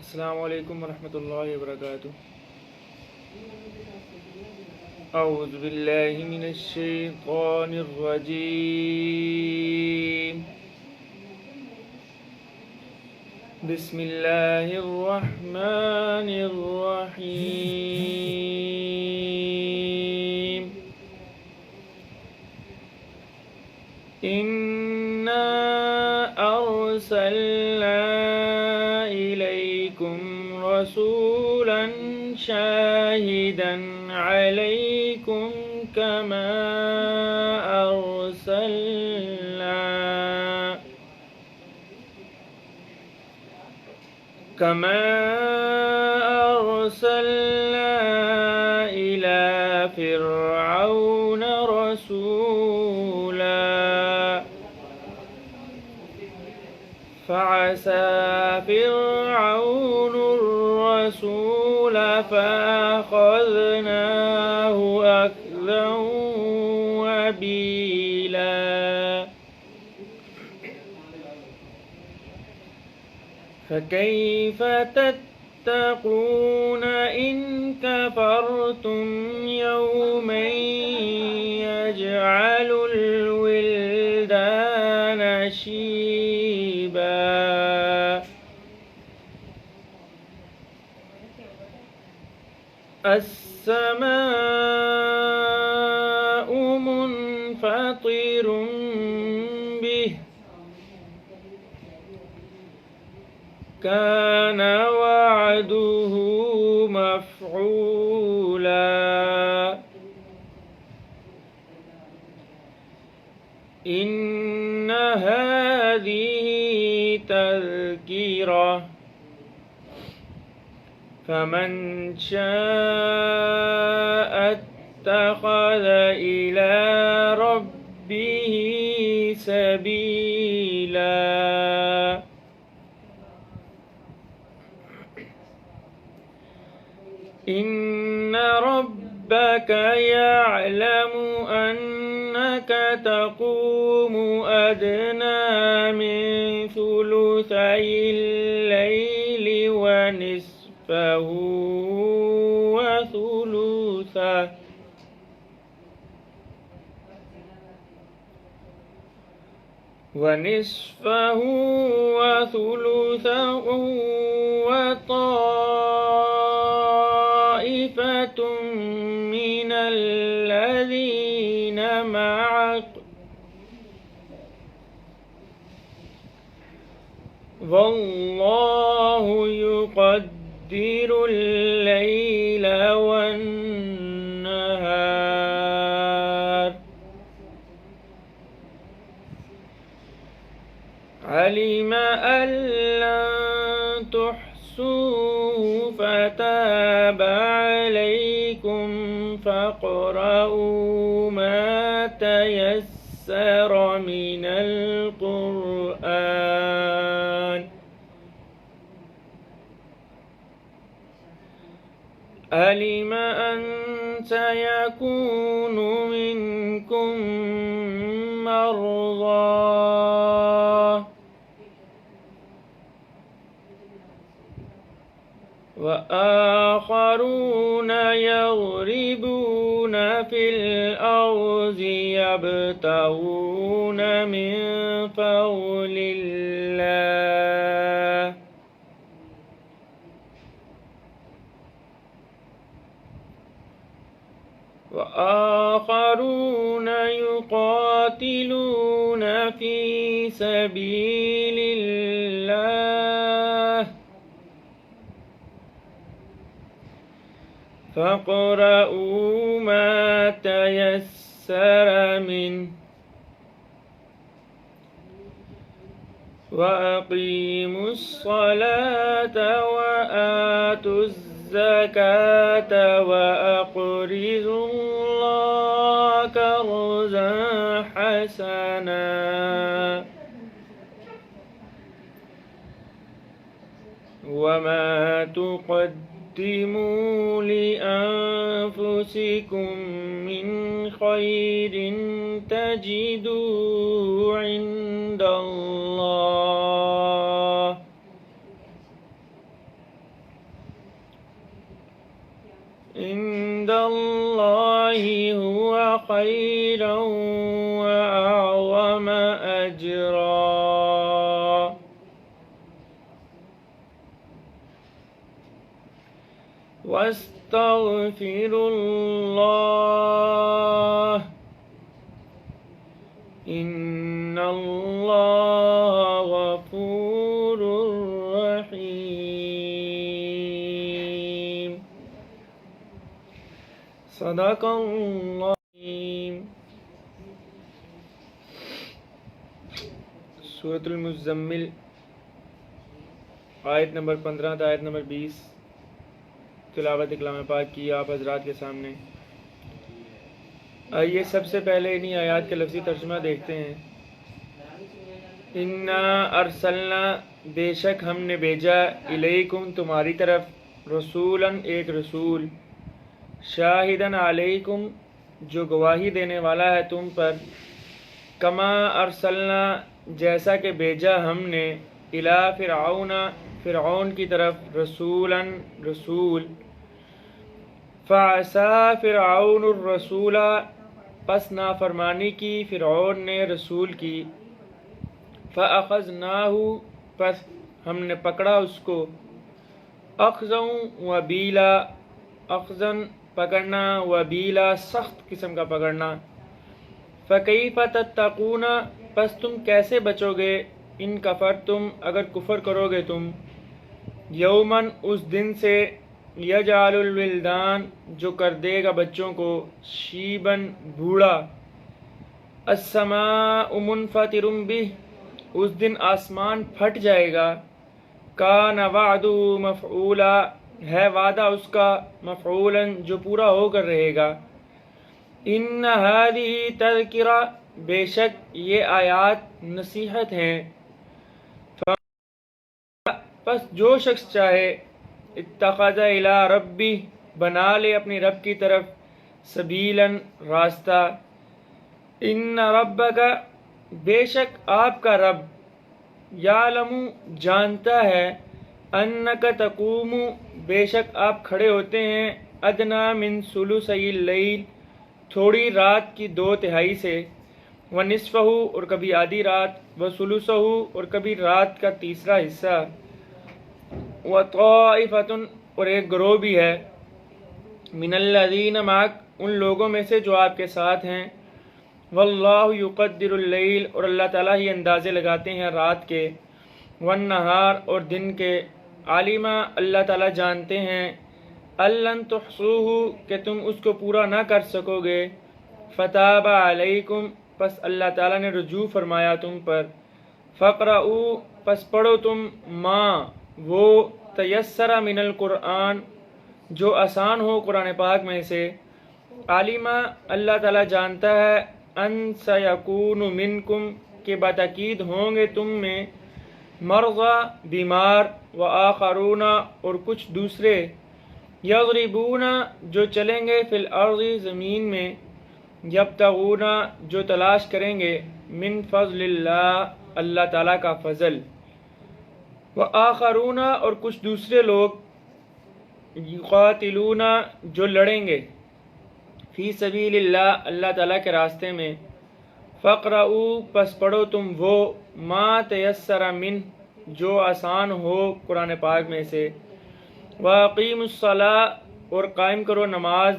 السلام علیکم ورحمۃ اللہ وبرکاتہ۔ اعوذ باللہ من الشیطان الرجیم، بسم اللہ الرحمن الرحیم۔ انا ارسلنا الیکم رسولا شاہدا علیکم كما أرسلنا إلى فرعون رسولا فعصى فرعون الرسول فأخذناه أخذا وبيلا۔ فكيف تتقون إن كفرتم يوما يجعل الولدان شيبا؟ السماء منفطر به كان وعده مفعولا۔ إن هذه تذكرة فمن شاء اتخذ إلى ربه سبيلا۔ إن ربك يعلم أنك تقوم أدنى من ثلثي الليل ونصفه وثلثه وطائفة من الذين معك والله يقدر الليل والنهار، علم أن لن تحصوه فتاب عليكم فاقرؤوا ما تيسر من القرآن، علم أن سيكون منكم مرضى وآخرون يضربون في الأرض يبتغون من فضل الله، وآخرون يقاتلون في سبيل الله فاقرؤوا ما تيسر منه وأقيموا الصلاة وآتوا الزكاة وأقرضوا الله قرضا حسنا وما تقدموا لأنفسكم من خير تجدوه عند الله عند الله هو خيرا وأعظم أجرا واستغفروا الله إن الله غفور رحيم صدق اللہ سورۃ المزمل آیت نمبر 15 تا آیت نمبر 20 تلاوت کلام پاک کی آپ حضرات کے سامنے۔ آئیے سب سے پہلے انہی آیات کا لفظی ترجمہ دیکھتے ہیں۔ انا ارسلنا بے شک ہم نے بھیجا الیکم تمہاری طرف رسولا ایک رسول شاہدن علیکم جو گواہی دینے والا ہے تم پر کما ارسلنا جیسا کہ بھیجا ہم نے الی فرعون کی طرف رسولا رسول فعصا فرعون الرسول پس نافرمانی کی فرعون نے رسول کی فاخذناہ پس ہم نے پکڑا اس کو اخذا وبیلا اخذن پکڑنا وبیلا سخت قسم کا پکڑنا فکیف تتقون پس تم کیسے بچو گے ان کفرتم اگر کفر کرو گے تم یومن اس دن سے یجعل الولدان جو کر دے گا بچوں کو شیبن بوڑھا السماء منفطر بہ اس دن آسمان پھٹ جائے گا کان وعدہ مفعولا ہے وعدہ اس کا مفعولا جو پورا ہو کر رہے گا ان ہذہ تذکرہ بے شک یہ آیات نصیحت ہیں پس جو شخص چاہے اتخذ الی ربی بنا لے اپنی رب کی طرف سبیلا راستہ ان ربک بے شک آپ کا رب یعلم جانتا ہے انک تقوم بے شک آپ کھڑے ہوتے ہیں ادنا من ثلثی اللیل تھوڑی رات کی 2/3 سے ونصفہ اور کبھی آدھی رات وثلثہ اور کبھی رات کا تیسرا حصہ وطائفۃ اور ایک گروہ بھی ہے من الذین معک ان لوگوں میں سے جو آپ کے ساتھ ہیں واللہ یقدر اللیل اور اللہ تعالیٰ ہی اندازے لگاتے ہیں رات کے والنہار اور دن کے عالمہ اللہ تعالیٰ جانتے ہیں الن تحصوہ کہ تم اس کو پورا نہ کر سکو گے فتاب علیکم پس اللہ تعالیٰ نے رجوع فرمایا تم پر فقرؤوا پس پڑھو تم ما وہ تیسر من القرآن جو آسان ہو قرآن پاک میں سے عالمہ اللہ تعالیٰ جانتا ہے ان سیکون منکم کہ بتاکید ہوں گے تم میں مرضى بیمار وآخرون اور کچھ دوسرے یضربون جو چلیں گے فی الارض زمین میں یبتغون جو تلاش کریں گے من فضل اللہ اللہ تعالیٰ کا فضل وآخرون اور کچھ دوسرے لوگ یقاتلون جو لڑیں گے فی سبیل اللہ اللہ تعالیٰ کے راستے میں فقرؤوا پس پڑھو تم وہ ما تیسر من جو آسان ہو قرآن پاک میں سے واقیموا الصلاۃ اور قائم کرو نماز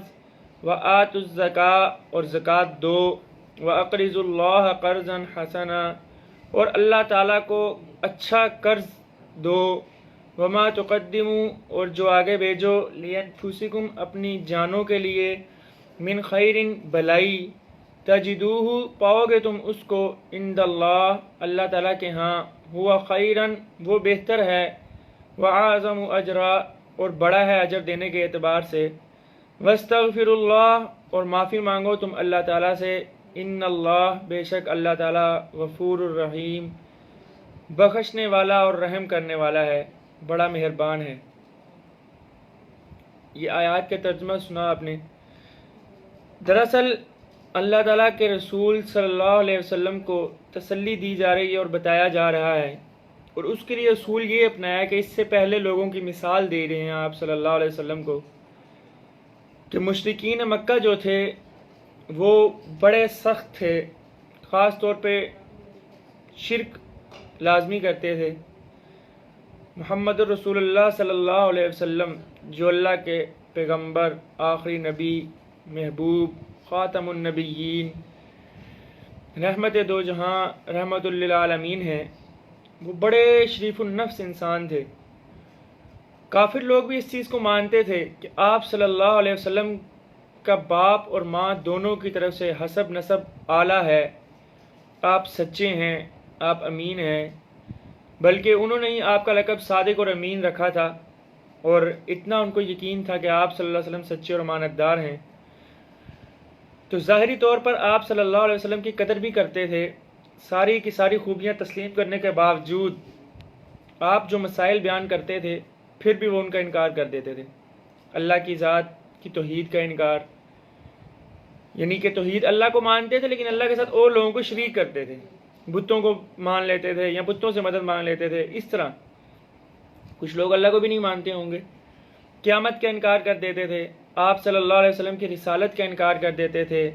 وآتوا الزکاۃ اور زکوٰۃ دو واقرضوا اللہ قرضا حسنا اور اللہ تعالیٰ کو اچھا قرض دو وما تقدموا اور جو آگے بھیجو لانفسکم اپنی جانوں کے لیے من خیر بلائی تجدوہ پاؤ گے تم اس کو عند اللہ اللہ تعالیٰ کے ہاں ہوا خیرن وہ بہتر ہے وعظم اجرا اور بڑا ہے اجر دینے کے اعتبار سے واستغفر اللہ اور معافی مانگو تم اللہ تعالیٰ سے ان اللہ بے شک اللہ تعالیٰ غفور الرحیم بخشنے والا اور رحم کرنے والا ہے بڑا مہربان ہے۔ یہ آیات کا ترجمہ سنا آپ نے۔ دراصل اللہ تعالیٰ کے رسول صلی اللہ علیہ وسلم کو تسلی دی جا رہی ہے اور بتایا جا رہا ہے، اور اس کے لیے اصول یہ اپنایا کہ اس سے پہلے لوگوں کی مثال دے رہے ہیں آپ صلی اللہ علیہ وسلم کو کہ مشرکین مکہ جو تھے وہ بڑے سخت تھے، خاص طور پہ شرک لازمی کرتے تھے۔ محمد الرسول اللہ صلی اللہ علیہ وسلم جو اللہ کے پیغمبر، آخری نبی، محبوب، خاتم النبیین، رحمت دو جہاں، رحمت للعالمین ہیں، وہ بڑے شریف النفس انسان تھے۔ کافر لوگ بھی اس چیز کو مانتے تھے کہ آپ صلی اللہ علیہ وسلم کا باپ اور ماں دونوں کی طرف سے حسب نسب اعلیٰ ہے، آپ سچے ہیں، آپ امین ہیں، بلکہ انہوں نے ہی آپ کا لقب صادق اور امین رکھا تھا، اور اتنا ان کو یقین تھا کہ آپ صلی اللہ علیہ وسلم سچے اور امانت دار ہیں۔ تو ظاہری طور پر آپ صلی اللہ علیہ وسلم کی قدر بھی کرتے تھے، ساری کی ساری خوبیاں تسلیم کرنے کے باوجود آپ جو مسائل بیان کرتے تھے پھر بھی وہ ان کا انکار کر دیتے تھے۔ اللہ کی ذات کی توحید کا انکار، یعنی کہ توحید اللہ کو مانتے تھے لیکن اللہ کے ساتھ اور لوگوں کو شریک کرتے تھے، بتوں کو مان لیتے تھے یا بتوں سے مدد مانگ لیتے تھے۔ اس طرح کچھ لوگ اللہ کو بھی نہیں مانتے ہوں گے، قیامت کا انکار کر دیتے تھے، آپ صلی اللہ علیہ وسلم کی رسالت کا انکار کر دیتے تھے،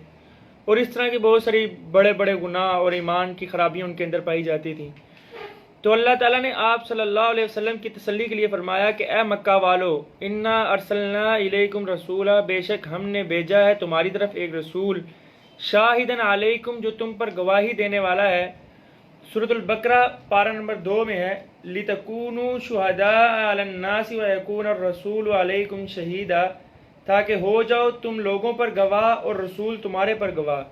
اور اس طرح کی بہت ساری بڑے بڑے گناہ اور ایمان کی خرابیاں ان کے اندر پائی جاتی تھیں۔ تو اللہ تعالیٰ نے آپ صلی اللہ علیہ وسلم کی تسلی کے لیے فرمایا کہ اے مکہ والو، انا ارسلنا الیکم رسولا، بے شک ہم نے بھیجا ہے تمہاری طرف ایک رسول، شاہدن علیکم، جو تم پر گواہی دینے والا ہے۔ سورۃ البقرہ پارہ نمبر 2 میں ہے، لِتَكُونُوا شُهَدَاءَ عَلَى النَّاسِ وَيَكُونَ الرَّسُولُ عَلَيْكُمْ شَهِيدًا، تاکہ ہو جاؤ تم لوگوں پر گواہ اور رسول تمہارے پر گواہ۔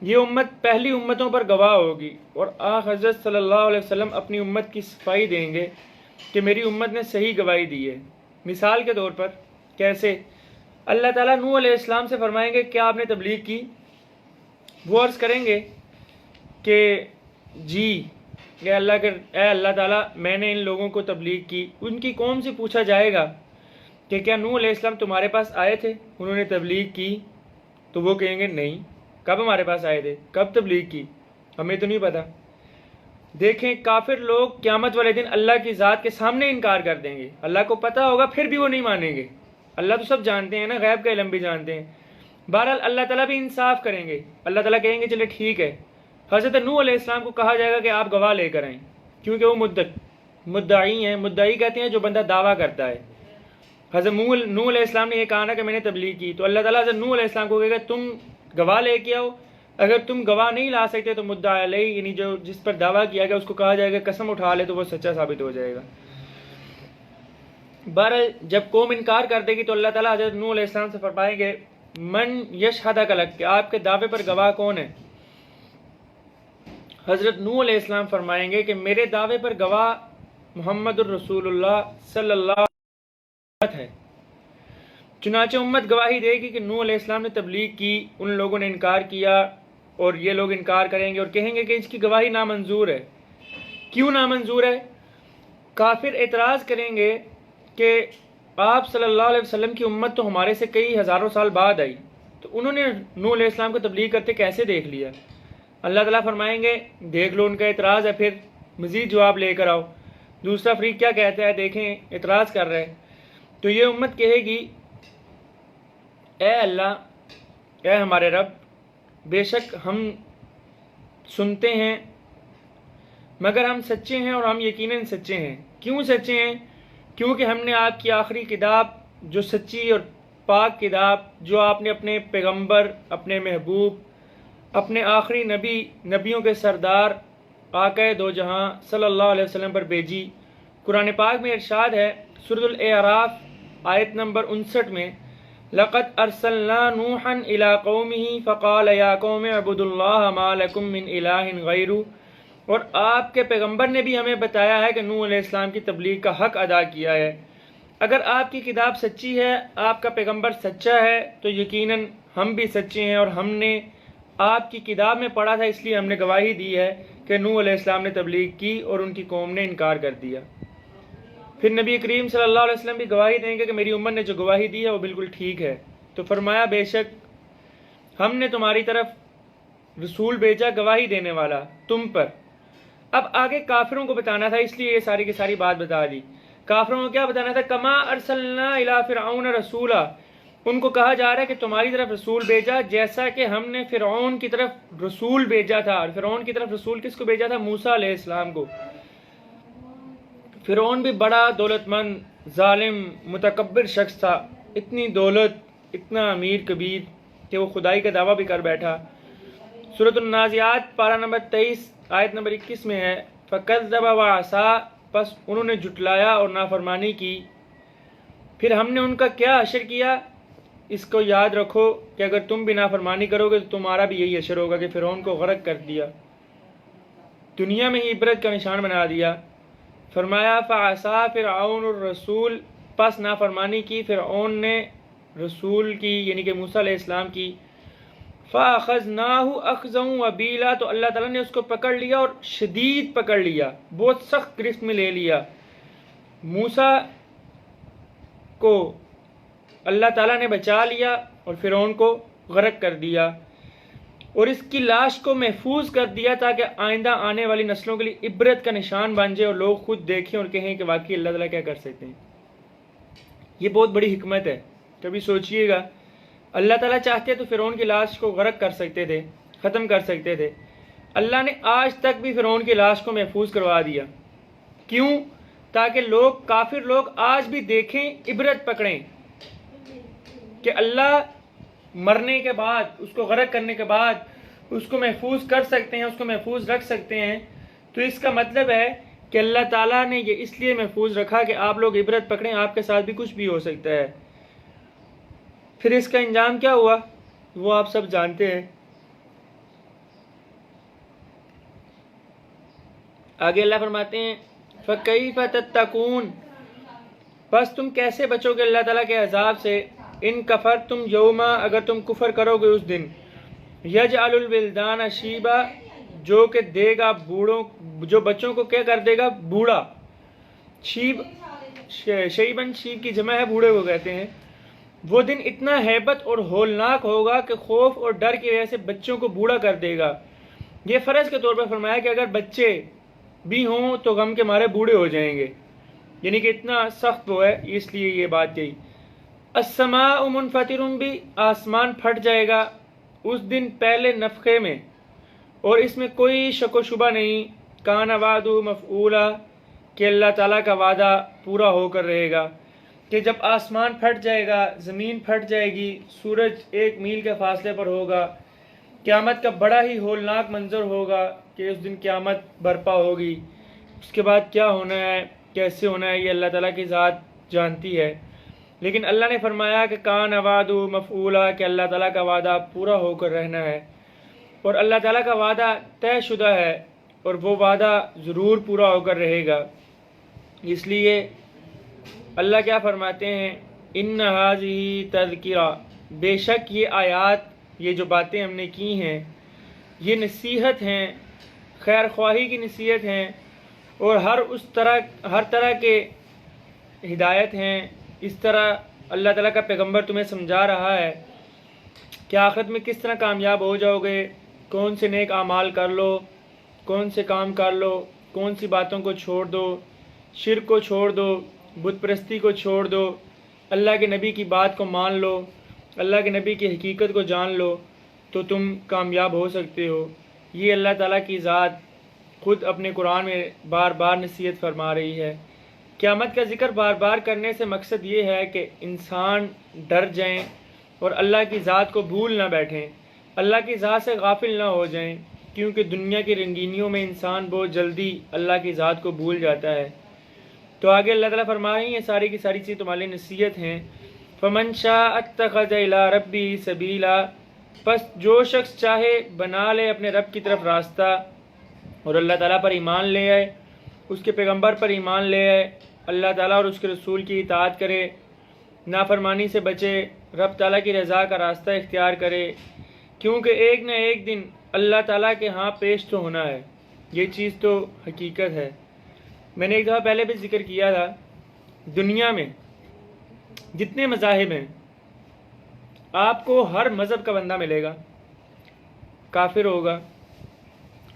یہ امت پہلی امتوں پر گواہ ہوگی، اور حضرت صلی اللہ علیہ وسلم اپنی امت کی صفائی دیں گے کہ میری امت نے صحیح گواہی دی ہے۔ مثال کے طور پر کیسے؟ اللہ تعالیٰ نوح علیہ السلام سے فرمائیں گے کیا آپ نے تبلیغ کی؟ وہ عرض کریں گے کہ جی اے اللہ تعالیٰ میں نے ان لوگوں کو تبلیغ کی۔ ان کی قوم سے پوچھا جائے گا کہ کیا نوح علیہ السلام تمہارے پاس آئے تھے، انہوں نے تبلیغ کی؟ تو وہ کہیں گے نہیں، کب ہمارے پاس آئے تھے، کب تبلیغ کی، ہمیں تو نہیں پتا۔ دیکھیں کافر لوگ قیامت والے دن اللہ کی ذات کے سامنے انکار کر دیں گے، اللہ کو پتہ ہوگا پھر بھی وہ نہیں مانیں گے۔ اللہ تو سب جانتے ہیں نا، غیب کا علم بھی جانتے ہیں۔ بہرحال اللہ تعالیٰ بھی انصاف کریں گے، اللہ تعالیٰ کہیں گے چلے ٹھیک ہے۔ حضرت نوح علیہ السلام کو کہا جائے گا کہ آپ گواہ لے کر آئیں، کیونکہ وہ مدعی ہیں۔ مدعی کہتے ہیں جو بندہ دعویٰ کرتا ہے۔ حضرت نوح علیہ السلام نے یہ کہا نا کہ میں نے تبلیغ کی، تو اللہ تعالیٰ حضرت نوح علیہ السلام کو کہے گا تم گواہ لے کے آؤ۔ اگر تم گواہ نہیں لا سکتے تو مدعی علیہ، یعنی جو جس پر دعویٰ کیا گیا اس کو کہا جائے گا قسم اٹھا لے، تو وہ سچا ثابت ہو جائے گا۔ بہرحال جب قوم انکار کر دے گی تو اللہ تعالیٰ حضرت نوح علیہ السلام سے فرمائیں گے من یشہدک لک، کہ آپ کے دعوے پر گواہ کون ہے؟ حضرت نوح علیہ السلام فرمائیں گے کہ میرے دعوے پر گواہ محمد الرسول اللہ صلی اللہ علیہ وسلم ہے۔ چنانچہ امت گواہی دے گی کہ نوح علیہ السلام نے تبلیغ کی، ان لوگوں نے انکار کیا، اور یہ لوگ انکار کریں گے اور کہیں گے کہ اس کی گواہی نامنظور ہے۔ کیوں نامنظور ہے؟ کافر اعتراض کریں گے کہ آپ صلی اللہ علیہ وسلم کی امت تو ہمارے سے کئی ہزاروں سال بعد آئی، تو انہوں نے نوح علیہ السلام کو تبلیغ کرتے کیسے دیکھ لیا؟ اللہ تعالیٰ فرمائیں گے دیکھ لو، ان کا اعتراض ہے، پھر مزید جواب لے کر آؤ۔ دوسرا فریق کیا کہتا ہے؟ دیکھیں اعتراض کر رہے، تو یہ امت کہے گی اے اللہ، اے ہمارے رب، بے شک ہم سنتے ہیں مگر ہم سچے ہیں، اور ہم یقیناً سچے ہیں۔ کیوں سچے ہیں؟ کیونکہ ہم نے آپ کی آخری کتاب، جو سچی اور پاک کتاب، جو آپ نے اپنے پیغمبر، اپنے محبوب، اپنے آخری نبی، نبیوں کے سردار، آقا دو جہاں صلی اللہ علیہ وسلم پر بھیجی۔ قرآن پاک میں ارشاد ہے سورۃ الاعراف آیت نمبر 59 میں، لقد ارسلنا نوحا الى قومه فقال یا قوم اعبدوا اللہ ما لکم من الہ غیرہ، اور آپ کے پیغمبر نے بھی ہمیں بتایا ہے کہ نوح علیہ السلام کی تبلیغ کا حق ادا کیا ہے۔ اگر آپ کی کتاب سچی ہے، آپ کا پیغمبر سچا ہے، تو یقیناً ہم بھی سچے ہیں، اور ہم نے آپ کی کتاب میں پڑھا تھا، اس لیے ہم نے گواہی دی ہے کہ نوح علیہ السلام نے تبلیغ کی اور ان کی قوم نے انکار کر دیا۔ پھر نبی کریم صلی اللہ علیہ وسلم بھی گواہی دیں گے کہ میری امت نے جو گواہی دی ہے وہ بالکل ٹھیک ہے۔ تو فرمایا بے شک ہم نے تمہاری طرف رسول بھیجا گواہی دینے والا تم پر۔ اب آگے کافروں کو بتانا تھا، اس لیے یہ ساری کی ساری بات بتا دی۔ کافروں کو کیا بتانا تھا؟ کما ارسلنا الی فرعون رسولا، ان کو کہا جا رہا ہے کہ تمہاری طرف رسول بھیجا جیسا کہ ہم نے فرعون کی طرف رسول بھیجا تھا. اور فرعون کی طرف رسول کس کو بھیجا تھا؟ موسیٰ علیہ السلام کو. فرعون بھی بڑا دولت مند، ظالم، متکبر شخص تھا. اتنی دولت، اتنا امیر کبیر کہ وہ خدائی کا دعویٰ بھی کر بیٹھا. سورۃ النازعات پارہ نمبر 23 آیت نمبر 21 میں ہے فَكَذَّبَ وَعَصَىٰ، پس انہوں نے جھٹلایا اور نافرمانی کی. پھر ہم نے ان کا کیا حشر کیا؟ اس کو یاد رکھو کہ اگر تم بھی نافرمانی کرو گے تو تمہارا بھی یہی حشر ہوگا کہ فرعون کو غرق کر دیا، دنیا میں ہی عبرت کا نشان بنا دیا. فرمایا فَعَصَىٰ فِرْعَوْنُ الرَّسُولَ، پس نافرمانی کی فرعون نے رسول کی یعنی کہ موسیٰ علیہ السلام کی. فَأَخَذْنَاهُ أَخْذًا وَبِيلًا، تو اللہ تعالیٰ نے اس کو پکڑ لیا اور شدید پکڑ لیا، بہت سخت گرفت میں لے لیا. موسیٰ کو اللہ تعالیٰ نے بچا لیا اور فرعون کو غرق کر دیا اور اس کی لاش کو محفوظ کر دیا تاکہ آئندہ آنے والی نسلوں کے لیے عبرت کا نشان بن جائے اور لوگ خود دیکھیں اور کہیں کہ واقعی اللہ تعالیٰ کیا کر سکتے ہیں. یہ بہت بڑی حکمت ہے. کبھی سوچئے گا اللہ تعالیٰ چاہتے تو فرعون کی لاش کو غرق کر سکتے تھے، ختم کر سکتے تھے. اللہ نے آج تک بھی فرعون کی لاش کو محفوظ کروا دیا. کیوں؟ تاکہ لوگ، کافر لوگ آج بھی دیکھیں، عبرت پکڑیں کہ اللہ مرنے کے بعد، اس کو غرق کرنے کے بعد اس کو محفوظ کر سکتے ہیں، اس کو محفوظ رکھ سکتے ہیں. تو اس کا مطلب ہے کہ اللہ تعالیٰ نے یہ اس لیے محفوظ رکھا کہ آپ لوگ عبرت پکڑیں، آپ کے ساتھ بھی کچھ بھی ہو سکتا ہے. پھر اس کا انجام کیا ہوا وہ آپ سب جانتے ہیں. آگے اللہ فرماتے ہیں فَكَيْفَ تَتَّقُونَ، بس تم کیسے بچو گے اللہ تعالیٰ کے عذاب سے. ان کفرتم یوما، اگر تم کفر کرو گے اس دن. یجعل الولدان شیبا، جو کہ دے گا بوڑھوں، جو بچوں کو کیا کر دے گا؟ بوڑھا. شیب، شیبن شیب کی جمع ہے، بوڑھے کو کہتے ہیں. وہ دن اتنا ہیبت اور ہولناک ہوگا کہ خوف اور ڈر کی وجہ سے بچوں کو بوڑھا کر دے گا. یہ فرض کے طور پر فرمایا کہ اگر بچے بھی ہوں تو غم کے مارے بوڑھے ہو جائیں گے، یعنی کہ اتنا سخت وہ ہے، اس لیے یہ بات کہی. السماء منفطر بھی، آسمان پھٹ جائے گا اس دن پہلے نفخے میں، اور اس میں کوئی شک و شبہ نہیں. کان وعدہ مفعولا، کہ اللہ تعالیٰ کا وعدہ پورا ہو کر رہے گا کہ جب آسمان پھٹ جائے گا، زمین پھٹ جائے گی، سورج 1 میل کے فاصلے پر ہوگا. قیامت کا بڑا ہی ہولناک منظر ہوگا کہ اس دن قیامت برپا ہوگی. اس کے بعد کیا ہونا ہے، کیسے ہونا ہے، یہ اللہ تعالیٰ کی ذات جانتی ہے. لیکن اللہ نے فرمایا کہ کان وعدہ مفعولا، کہ اللہ تعالیٰ کا وعدہ پورا ہو کر رہنا ہے. اور اللہ تعالیٰ کا وعدہ طے شدہ ہے اور وہ وعدہ ضرور پورا ہو کر رہے گا. اس لیے اللہ کیا فرماتے ہیں ان ھذہ تذکرہ، بے شک یہ آیات، یہ جو باتیں ہم نے کی ہیں یہ نصیحت ہیں، خیر خواہی کی نصیحت ہیں اور ہر طرح کے ہدایت ہیں. اس طرح اللہ تعالیٰ کا پیغمبر تمہیں سمجھا رہا ہے کہ آخرت میں کس طرح کامیاب ہو جاؤ گے، کون سے نیک اعمال کر لو، کون سے کام کر لو، کون سی باتوں کو چھوڑ دو، شرک کو چھوڑ دو، بت پرستی کو چھوڑ دو، اللہ کے نبی کی بات کو مان لو، اللہ کے نبی کی حقیقت کو جان لو تو تم کامیاب ہو سکتے ہو. یہ اللہ تعالیٰ کی ذات خود اپنے قرآن میں بار بار نصیحت فرما رہی ہے. قیامت کا ذکر بار بار کرنے سے مقصد یہ ہے کہ انسان ڈر جائیں اور اللہ کی ذات کو بھول نہ بیٹھیں، اللہ کی ذات سے غافل نہ ہو جائیں، کیونکہ دنیا کی رنگینیوں میں انسان بہت جلدی اللہ کی ذات کو بھول جاتا ہے. تو آگے اللہ تعالیٰ فرما رہی ہیں ساری کی ساری چیزیں تمہارے لیے نصیحت ہیں. فمن شاء اتخذ الی ربہ سبیلا، پس جو شخص چاہے بنا لے اپنے رب کی طرف راستہ اور اللہ تعالیٰ پر ایمان لے آئے، اس کے پیغمبر پر ایمان لے آئے، اللہ تعالیٰ اور اس کے رسول کی اطاعت کرے، نافرمانی سے بچے، رب تعالیٰ کی رضا کا راستہ اختیار کرے، کیونکہ ایک نہ ایک دن اللہ تعالیٰ کے ہاں پیش تو ہونا ہے. یہ چیز تو حقیقت ہے. میں نے ایک دفعہ پہلے بھی ذکر کیا تھا، دنیا میں جتنے مذاہب ہیں آپ کو ہر مذہب کا بندہ ملے گا، کافر ہوگا،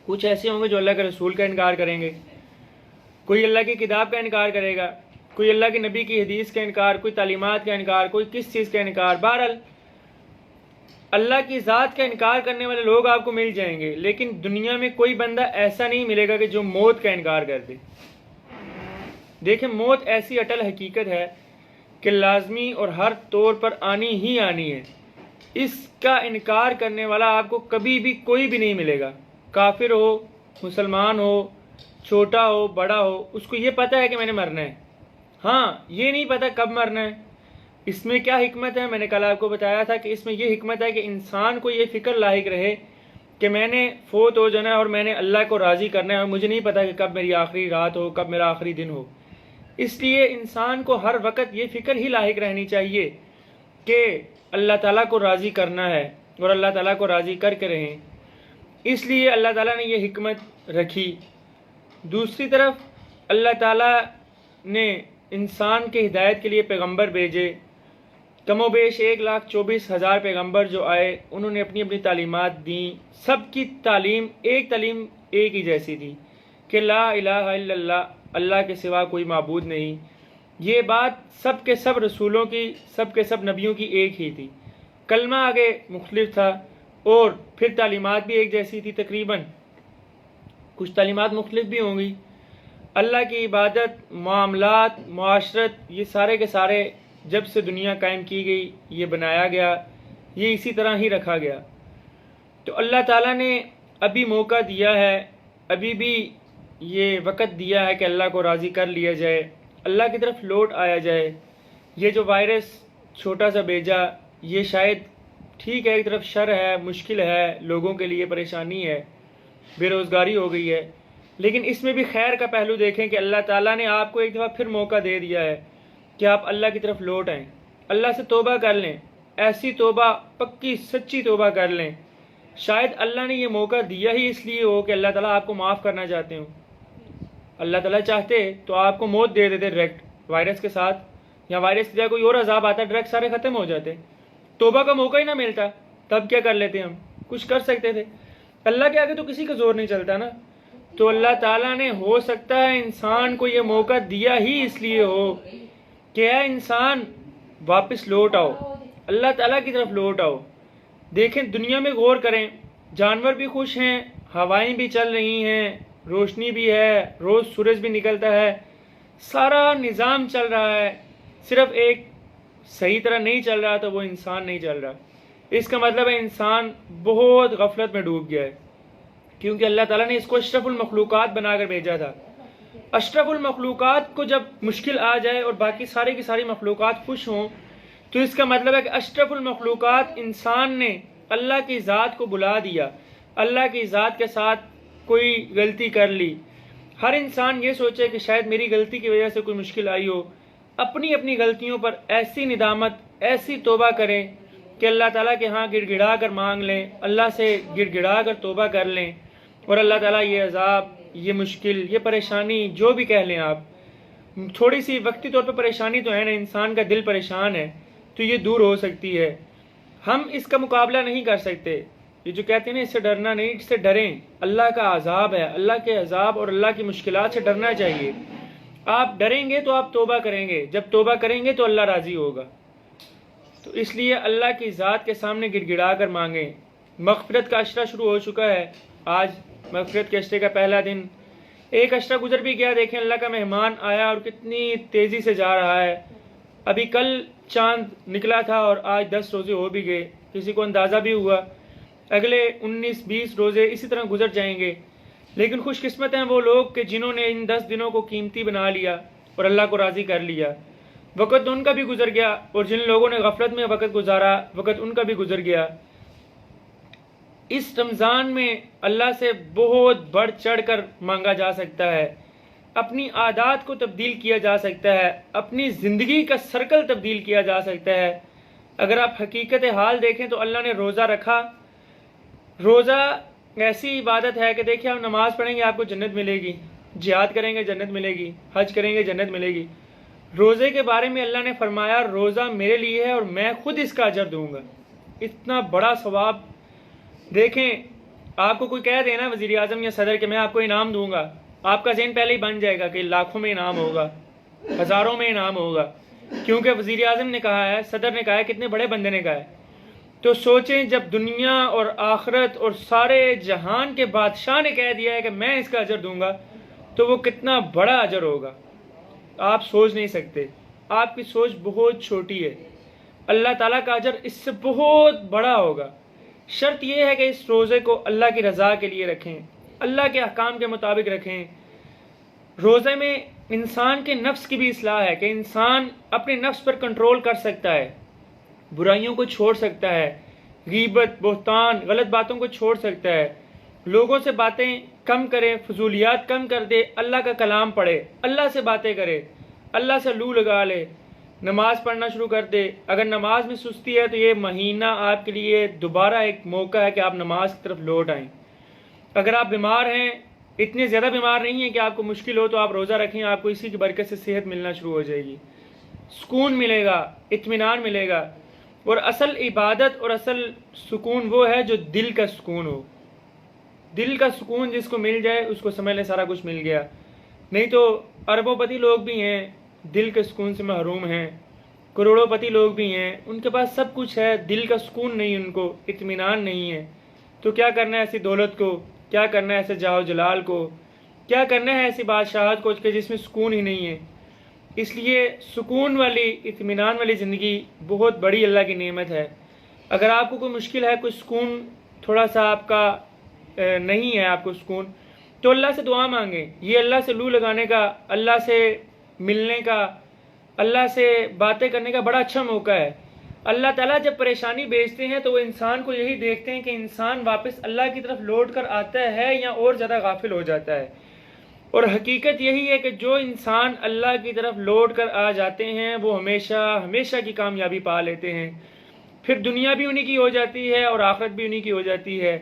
کچھ ایسے ہوں گے جو اللہ کے رسول کا انکار کریں گے، کوئی اللہ کی کتاب کا انکار کرے گا، کوئی اللہ کے نبی کی حدیث کا انکار، کوئی تعلیمات کا انکار، کوئی کس چیز کا انکار. بہرحال اللہ کی ذات کا انکار کرنے والے لوگ آپ کو مل جائیں گے، لیکن دنیا میں کوئی بندہ ایسا نہیں ملے گا کہ جو موت کا انکار کر دے. دیکھیں موت ایسی اٹل حقیقت ہے کہ لازمی اور ہر طور پر آنی ہی آنی ہے. اس کا انکار کرنے والا آپ کو کبھی بھی کوئی بھی نہیں ملے گا، کافر ہو، مسلمان ہو، چھوٹا ہو، بڑا ہو، اس کو یہ پتہ ہے کہ میں نے مرنا ہے. ہاں یہ نہیں پتہ کب مرنا ہے. اس میں کیا حکمت ہے؟ میں نے کل آپ کو بتایا تھا کہ اس میں یہ حکمت ہے کہ انسان کو یہ فکر لاحق رہے کہ میں نے فوت ہو جانا ہے اور میں نے اللہ کو راضی کرنا ہے، اور مجھے نہیں پتا کہ کب میری آخری رات ہو، کب میرا آخری دن ہو. اس لیے انسان کو ہر وقت یہ فکر ہی لاحق رہنی چاہیے کہ اللہ تعالیٰ کو راضی کرنا ہے اور اللہ تعالیٰ کو راضی کر کے رہیں. اس لیے اللہ تعالیٰ نے یہ حکمت رکھی. دوسری طرف اللہ تعالیٰ نے انسان کے ہدایت کے لیے پیغمبر بھیجے. کم و بیش 1,24,000 پیغمبر جو آئے انہوں نے اپنی اپنی تعلیمات دیں. سب کی تعلیم ایک ہی جیسی تھی کہ لا الہ الا اللہ، اللہ کے سوا کوئی معبود نہیں. یہ بات سب کے سب رسولوں کی، سب کے سب نبیوں کی ایک ہی تھی. کلمہ آگے مختلف تھا اور پھر تعلیمات بھی ایک جیسی تھی تقریباً. کچھ تعلیمات مختلف بھی ہوں گی. اللہ کی عبادت، معاملات، معاشرت، یہ سارے کے سارے جب سے دنیا قائم کی گئی یہ بنایا گیا، یہ اسی طرح ہی رکھا گیا. تو اللہ تعالیٰ نے ابھی موقع دیا ہے، ابھی بھی یہ وقت دیا ہے کہ اللہ کو راضی کر لیا جائے، اللہ کی طرف لوٹ آیا جائے. یہ جو وائرس چھوٹا سا بھیجا یہ شاید ٹھیک ہے، ایک طرف شر ہے، مشکل ہے، لوگوں کے لیے پریشانی ہے، بے روزگاری ہو گئی ہے، لیکن اس میں بھی خیر کا پہلو دیکھیں کہ اللہ تعالیٰ نے آپ کو ایک دفعہ پھر موقع دے دیا ہے کہ آپ اللہ کی طرف لوٹ آئیں، اللہ سے توبہ کر لیں. ایسی توبہ، پکی سچی توبہ کر لیں. شاید اللہ نے یہ موقع دیا ہی اس لیے ہو کہ اللہ تعالیٰ آپ کو معاف کرنا چاہتے ہوں. اللہ تعالیٰ چاہتے تو آپ کو موت دے دیتے ڈائریکٹ وائرس کے ساتھ، یا وائرس کی جگہ کوئی اور عذاب آتا ڈائریکٹ سارے ختم ہو جاتے. توبہ کا موقع ہی نہ ملتا، تب کیا کر لیتے؟ ہم کچھ کر سکتے تھے. اللہ کے آگے تو کسی کا زور نہیں چلتا نا. تو اللہ تعالیٰ نے ہو سکتا ہے انسان کو یہ موقع دیا ہی اس لیے ہو کہ اے انسان واپس لوٹ آؤ، اللہ تعالیٰ کی طرف لوٹ آؤ. دیکھیں دنیا میں غور کریں، جانور بھی خوش ہیں، ہوائیں بھی چل رہی ہیں، روشنی بھی ہے، روز سورج بھی نکلتا ہے، سارا نظام چل رہا ہے. صرف ایک صحیح طرح نہیں چل رہا تو وہ انسان نہیں چل رہا. اس کا مطلب ہے انسان بہت غفلت میں ڈوب گیا ہے، کیونکہ اللہ تعالیٰ نے اس کو اشرف المخلوقات بنا کر بھیجا تھا. اشرف المخلوقات کو جب مشکل آ جائے اور باقی سارے کی ساری مخلوقات خوش ہوں تو اس کا مطلب ہے کہ اشرف المخلوقات انسان نے اللہ کی ذات کو بلا دیا، اللہ کی ذات کے ساتھ کوئی غلطی کر لی. ہر انسان یہ سوچے کہ شاید میری غلطی کی وجہ سے کوئی مشکل آئی ہو. اپنی اپنی غلطیوں پر ایسی ندامت، ایسی توبہ کریں کہ اللہ تعالیٰ کے ہاں گڑ گڑا کر مانگ لیں، اللہ سے گڑ گڑا کر توبہ کر لیں، اور اللہ تعالیٰ یہ عذاب، یہ مشکل، یہ پریشانی جو بھی کہہ لیں آپ، تھوڑی سی وقتی طور پہ پریشانی تو ہے نا، انسان کا دل پریشان ہے تو یہ دور ہو سکتی ہے. ہم اس کا مقابلہ نہیں کر سکتے. یہ جو کہتے ہیں نا اس سے ڈرنا نہیں، اس سے ڈریں. اللہ کا عذاب ہے، اللہ کے عذاب اور اللہ کی مشکلات سے ڈرنا چاہیے. آپ ڈریں گے تو آپ توبہ کریں گے، جب توبہ کریں گے تو اللہ راضی ہوگا. تو اس لیے اللہ کی ذات کے سامنے گڑ گڑا کر مانگیں. مغفرت کا عشرہ شروع ہو چکا ہے. آج مغفرت کے عشرے کا پہلا دن. ایک عشرہ گزر بھی گیا، دیکھیں اللہ کا مہمان آیا اور کتنی تیزی سے جا رہا ہے. ابھی کل چاند نکلا تھا اور آج 10 روزے ہو بھی گئے. کسی کو اندازہ بھی ہوا اگلے 19-20 روزے اسی طرح گزر جائیں گے. لیکن خوش قسمت ہیں وہ لوگ کہ جنہوں نے ان 10 دنوں کو قیمتی بنا لیا اور اللہ کو راضی کر لیا. وقت ان کا بھی گزر گیا، اور جن لوگوں نے غفلت میں وقت گزارا وقت ان کا بھی گزر گیا. اس رمضان میں اللہ سے بہت بڑھ چڑھ کر مانگا جا سکتا ہے، اپنی عادات کو تبدیل کیا جا سکتا ہے، اپنی زندگی کا سرکل تبدیل کیا جا سکتا ہے. اگر آپ حقیقت حال دیکھیں تو اللہ نے روزہ رکھا. روزہ ایسی عبادت ہے کہ دیکھیں آپ نماز پڑھیں گے آپ کو جنت ملے گی، جہاد کریں گے جنت ملے گی، حج کریں گے جنت ملے گی. روزے کے بارے میں اللہ نے فرمایا روزہ میرے لیے ہے اور میں خود اس کا اجر دوں گا. اتنا بڑا ثواب. دیکھیں آپ کو کوئی کہہ دے نا وزیر اعظم یا صدر کہ میں آپ کو انعام دوں گا، آپ کا ذہن پہلے ہی بن جائے گا کہ لاکھوں میں انعام ہوگا. ہزاروں میں انعام ہوگا، کیونکہ وزیر اعظم نے کہا ہے، صدر نے کہا ہے، کتنے بڑے بندے نے کہا ہے۔ تو سوچیں جب دنیا اور آخرت اور سارے جہان کے بادشاہ نے کہہ دیا ہے کہ میں اس کا اجر دوں گا، تو وہ کتنا بڑا اجر ہوگا آپ سوچ نہیں سکتے۔ آپ کی سوچ بہت چھوٹی ہے، اللہ تعالیٰ کا اجر اس سے بہت بڑا ہوگا۔ شرط یہ ہے کہ اس روزے کو اللہ کی رضا کے لیے رکھیں، اللہ کے احکام کے مطابق رکھیں۔ روزے میں انسان کے نفس کی بھی اصلاح ہے کہ انسان اپنے نفس پر کنٹرول کر سکتا ہے، برائیوں کو چھوڑ سکتا ہے، غیبت، بہتان، غلط باتوں کو چھوڑ سکتا ہے، لوگوں سے باتیں کم کرے، فضولیات کم کر دے، اللہ کا کلام پڑھے، اللہ سے باتیں کرے، اللہ سے لو لگا لے، نماز پڑھنا شروع کر دے۔ اگر نماز میں سستی ہے تو یہ مہینہ آپ کے لیے دوبارہ ایک موقع ہے کہ آپ نماز کی طرف لوٹ آئیں۔ اگر آپ بیمار ہیں، اتنے زیادہ بیمار نہیں ہیں کہ آپ کو مشکل ہو، تو آپ روزہ رکھیں، آپ کو اسی کی برکت سے صحت ملنا شروع ہو جائے گی، سکون ملے گا، اطمینان ملے گا۔ اور اصل عبادت اور اصل سکون وہ ہے جو دل کا سکون ہو۔ دل کا سکون جس کو مل جائے اس کو سمجھ لیں سارا کچھ مل گیا۔ نہیں تو اربوں پتی لوگ بھی ہیں، دل کے سکون سے محروم ہیں، کروڑوں پتی لوگ بھی ہیں، ان کے پاس سب کچھ ہے، دل کا سکون نہیں، ان کو اطمینان نہیں ہے۔ تو کیا کرنا ہے ایسی دولت کو، کیا کرنا ہے ایسے جاہ و جلال کو، کیا کرنا ہے ایسی بادشاہت کو کہ جس میں سکون ہی نہیں ہے۔ اس لیے سکون والی، اطمینان والی زندگی بہت بڑی اللہ کی نعمت ہے۔ اگر آپ کو کوئی مشکل ہے، کوئی سکون تھوڑا سا آپ کا نہیں ہے، آپ کو سکون، تو اللہ سے دعا مانگیں۔ یہ اللہ سے لو لگانے کا، اللہ سے ملنے کا، اللہ سے باتیں کرنے کا بڑا اچھا موقع ہے۔ اللہ تعالیٰ جب پریشانی بھیجتے ہیں تو وہ انسان کو یہی دیکھتے ہیں کہ انسان واپس اللہ کی طرف لوٹ کر آتا ہے یا اور زیادہ غافل ہو جاتا ہے۔ اور حقیقت یہی ہے کہ جو انسان اللہ کی طرف لوٹ کر آ جاتے ہیں وہ ہمیشہ ہمیشہ کی کامیابی پا لیتے ہیں، پھر دنیا بھی انہی کی ہو جاتی ہے اور آخرت بھی انہی کی ہو جاتی ہے۔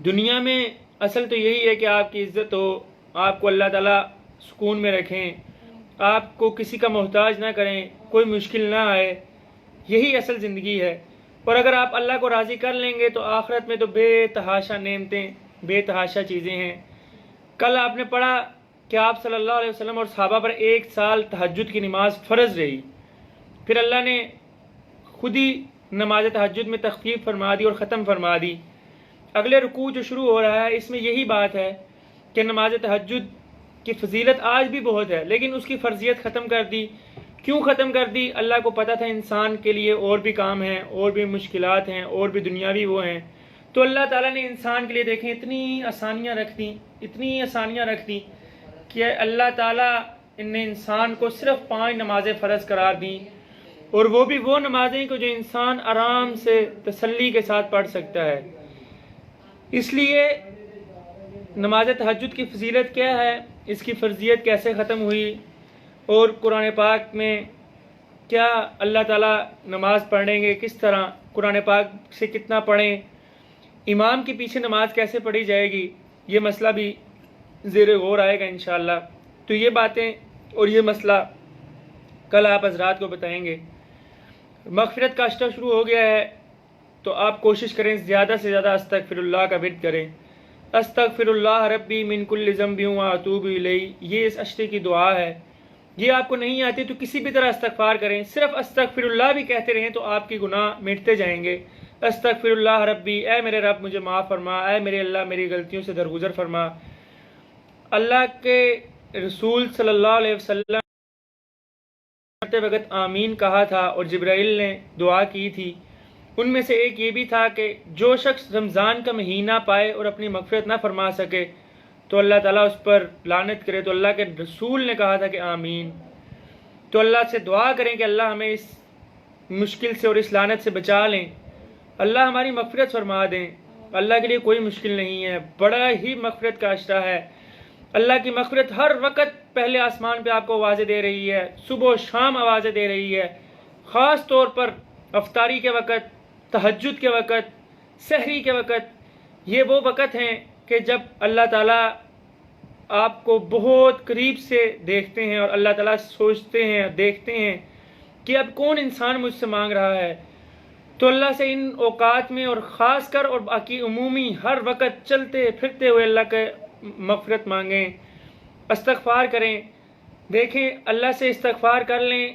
دنیا میں اصل تو یہی ہے کہ آپ کی عزت ہو، آپ کو اللہ تعالیٰ سکون میں رکھیں، آپ کو کسی کا محتاج نہ کریں، کوئی مشکل نہ آئے، یہی اصل زندگی ہے۔ اور اگر آپ اللہ کو راضی کر لیں گے تو آخرت میں تو بے تحاشا نعمتیں، بے تحاشا چیزیں ہیں۔ کل آپ نے پڑھا کہ آپ صلی اللہ علیہ وسلم اور صحابہ پر 1 سال تہجد کی نماز فرض رہی، پھر اللہ نے خود ہی نماز تہجد میں تخفیف فرما دی اور ختم فرما دی۔ اگلے رکوع جو شروع ہو رہا ہے اس میں یہی بات ہے کہ نماز تہجد کی فضیلت آج بھی بہت ہے، لیکن اس کی فرضیت ختم کر دی۔ کیوں ختم کر دی؟ اللہ کو پتہ تھا انسان کے لیے اور بھی کام ہیں، اور بھی مشکلات ہیں، اور بھی دنیاوی وہ ہیں، تو اللہ تعالیٰ نے انسان کے لیے دیکھیں اتنی آسانیاں رکھ دیں، اتنی آسانیاں رکھ دیں کہ اللہ تعالیٰ نے انسان کو صرف 5 نمازیں فرض قرار دیں، اور وہ بھی وہ نمازیں کو جو انسان آرام سے تسلی کے ساتھ پڑھ سکتا ہے۔ اس لیے نماز تہجد کی فضیلت کیا ہے، اس کی فرضیت کیسے ختم ہوئی، اور قرآن پاک میں کیا اللہ تعالیٰ نماز پڑھیں گے کس طرح، قرآن پاک سے کتنا پڑھیں، امام کے پیچھے نماز کیسے پڑھی جائے گی، یہ مسئلہ بھی زیر غور آئے گا انشاءاللہ۔ تو یہ باتیں اور یہ مسئلہ کل آپ حضرات کو بتائیں گے۔ مغفرت کا اشتہ شروع ہو گیا ہے، تو آپ کوشش کریں زیادہ سے زیادہ استغفر اللہ کا ورد کریں۔ استغفر اللہ ربی من کل ذنب و اتوب الیہ، یہ اس اشتے کی دعا ہے۔ یہ آپ کو نہیں آتی تو کسی بھی طرح استغفار کریں، صرف استغفر اللہ بھی کہتے رہیں تو آپ کی گناہ مٹتے جائیں گے۔ استغفر اللہ ربی، اے میرے رب مجھے معاف فرما، اے میرے اللہ میری غلطیوں سے درگزر فرما۔ اللہ کے رسول صلی اللہ علیہ وسلم کرتے وقت آمین کہا تھا اور جبرائیل نے دعا کی تھی، ان میں سے ایک یہ بھی تھا کہ جو شخص رمضان کا مہینہ پائے اور اپنی مغفرت نہ فرما سکے تو اللہ تعالیٰ اس پر لعنت کرے، تو اللہ کے رسول نے کہا تھا کہ آمین۔ تو اللہ سے دعا کریں کہ اللہ ہمیں اس مشکل سے اور اس لعنت سے بچا لیں، اللہ ہماری مغفرت فرما دیں۔ اللہ کے لیے کوئی مشکل نہیں ہے، بڑا ہی مغفرت کا اشرہ ہے۔ اللہ کی مغفرت ہر وقت پہلے آسمان پہ آپ کو آوازیں دے رہی ہے، صبح و شام آوازیں دے رہی ہے، خاص طور پر افطاری کے وقت، تہجد کے وقت، سحری کے وقت۔ یہ وہ وقت ہیں کہ جب اللہ تعالیٰ آپ کو بہت قریب سے دیکھتے ہیں اور اللہ تعالیٰ سوچتے ہیں، دیکھتے ہیں کہ اب کون انسان مجھ سے مانگ رہا ہے۔ تو اللہ سے ان اوقات میں اور خاص کر اور باقی عمومی ہر وقت چلتے پھرتے ہوئے اللہ کے مغفرت مانگیں، استغفار کریں۔ دیکھیں اللہ سے استغفار کر لیں،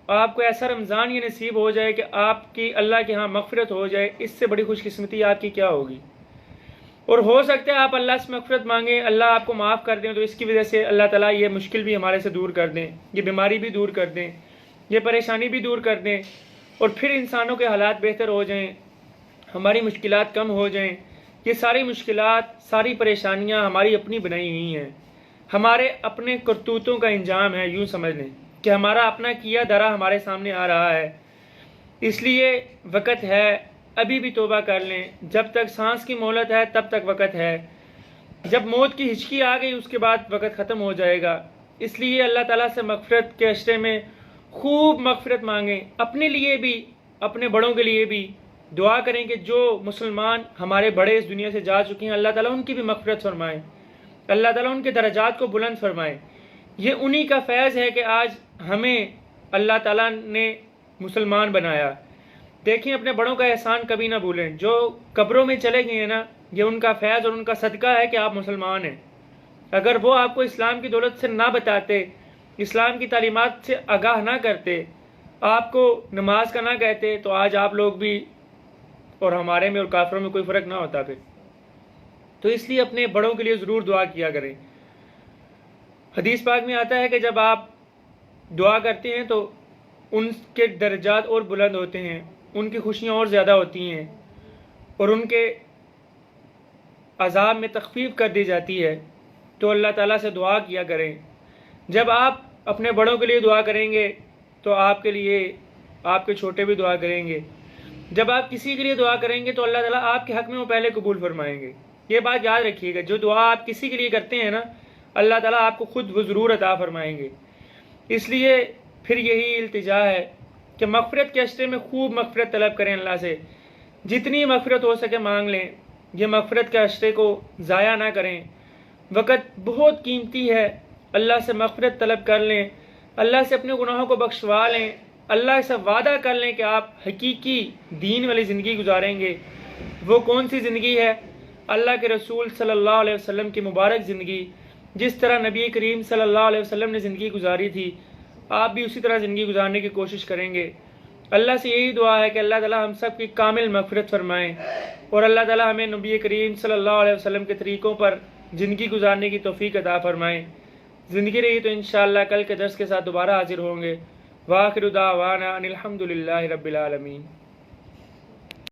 آپ کو ایسا رمضان یہ نصیب ہو جائے کہ آپ کی اللہ کے ہاں مغفرت ہو جائے، اس سے بڑی خوش قسمتی آپ کی کیا ہوگی؟ اور ہو سکتا ہے آپ اللہ سے مغفرت مانگیں، اللہ آپ کو معاف کر دیں، تو اس کی وجہ سے اللہ تعالیٰ یہ مشکل بھی ہمارے سے دور کر دیں، یہ بیماری بھی دور کر دیں، یہ پریشانی بھی دور کر دیں، اور پھر انسانوں کے حالات بہتر ہو جائیں، ہماری مشکلات کم ہو جائیں۔ یہ ساری مشکلات، ساری پریشانیاں ہماری اپنی بنائی ہوئی ہیں، ہمارے اپنے کرتوتوں کا انجام ہے، یوں سمجھ لیں کہ ہمارا اپنا کیا دھرا ہمارے سامنے آ رہا ہے۔ اس لیے وقت ہے، ابھی بھی توبہ کر لیں، جب تک سانس کی مہلت ہے تب تک وقت ہے، جب موت کی ہچکی آ گئی اس کے بعد وقت ختم ہو جائے گا۔ اس لیے اللہ تعالیٰ سے مغفرت کے عشرے میں خوب مغفرت مانگیں، اپنے لیے بھی، اپنے بڑوں کے لیے بھی دعا کریں کہ جو مسلمان ہمارے بڑے اس دنیا سے جا چکے ہیں اللہ تعالیٰ ان کی بھی مغفرت فرمائیں، اللہ تعالیٰ ان کے درجات کو بلند فرمائیں۔ یہ انہی کا فیض ہے کہ آج ہمیں اللہ تعالیٰ نے مسلمان بنایا۔ دیکھیں اپنے بڑوں کا احسان کبھی نہ بھولیں، جو قبروں میں چلے گئے ہیں نا، یہ ان کا فیض اور ان کا صدقہ ہے کہ آپ مسلمان ہیں۔ اگر وہ آپ کو اسلام کی دولت سے نہ بتاتے، اسلام کی تعلیمات سے آگاہ نہ کرتے، آپ کو نماز کا نہ کہتے، تو آج آپ لوگ بھی اور ہمارے میں اور کافروں میں کوئی فرق نہ ہوتا پھر۔ تو اس لیے اپنے بڑوں کے لیے ضرور دعا کیا کریں۔ حدیث پاک میں آتا ہے کہ جب آپ دعا کرتے ہیں تو ان کے درجات اور بلند ہوتے ہیں، ان کی خوشیاں اور زیادہ ہوتی ہیں، اور ان کے عذاب میں تخفیف کر دی جاتی ہے۔ تو اللہ تعالیٰ سے دعا کیا کریں۔ جب آپ اپنے بڑوں کے لیے دعا کریں گے تو آپ کے لیے آپ کے چھوٹے بھی دعا کریں گے۔ جب آپ کسی کے لیے دعا کریں گے تو اللہ تعالیٰ آپ کے حق میں وہ پہلے قبول فرمائیں گے۔ یہ بات یاد رکھیے گا، جو دعا آپ کسی کے لیے کرتے ہیں نا، اللہ تعالیٰ آپ کو خود وہ ضرور عطا فرمائیں گے۔ اس لیے پھر یہی التجا ہے کہ مغفرت کے عشرے میں خوب مغفرت طلب کریں اللہ سے، جتنی مغفرت ہو سکے مانگ لیں۔ یہ مغفرت کے عشرے کو ضائع نہ کریں، وقت بہت قیمتی ہے، اللہ سے مغفرت طلب کر لیں، اللہ سے اپنے گناہوں کو بخشوا لیں، اللہ سے وعدہ کر لیں کہ آپ حقیقی دین والی زندگی گزاریں گے۔ وہ کون سی زندگی ہے؟ اللہ کے رسول صلی اللہ علیہ وسلم کی مبارک زندگی، جس طرح نبی کریم صلی اللہ علیہ وسلم نے زندگی گزاری تھی، آپ بھی اسی طرح زندگی گزارنے کی کوشش کریں گے۔ اللہ سے یہی دعا ہے کہ اللہ تعالیٰ ہم سب کی کامل مغفرت فرمائیں، اور اللہ تعالیٰ ہمیں نبی کریم صلی اللہ علیہ وسلم کے طریقوں پر زندگی گزارنے کی توفیق عطا فرمائیں۔ زندگی رہی تو انشاءاللہ کل کے درس کے ساتھ دوبارہ حاضر ہوں گے۔ وآخر دعوانا ان الحمد للہ رب العالمین۔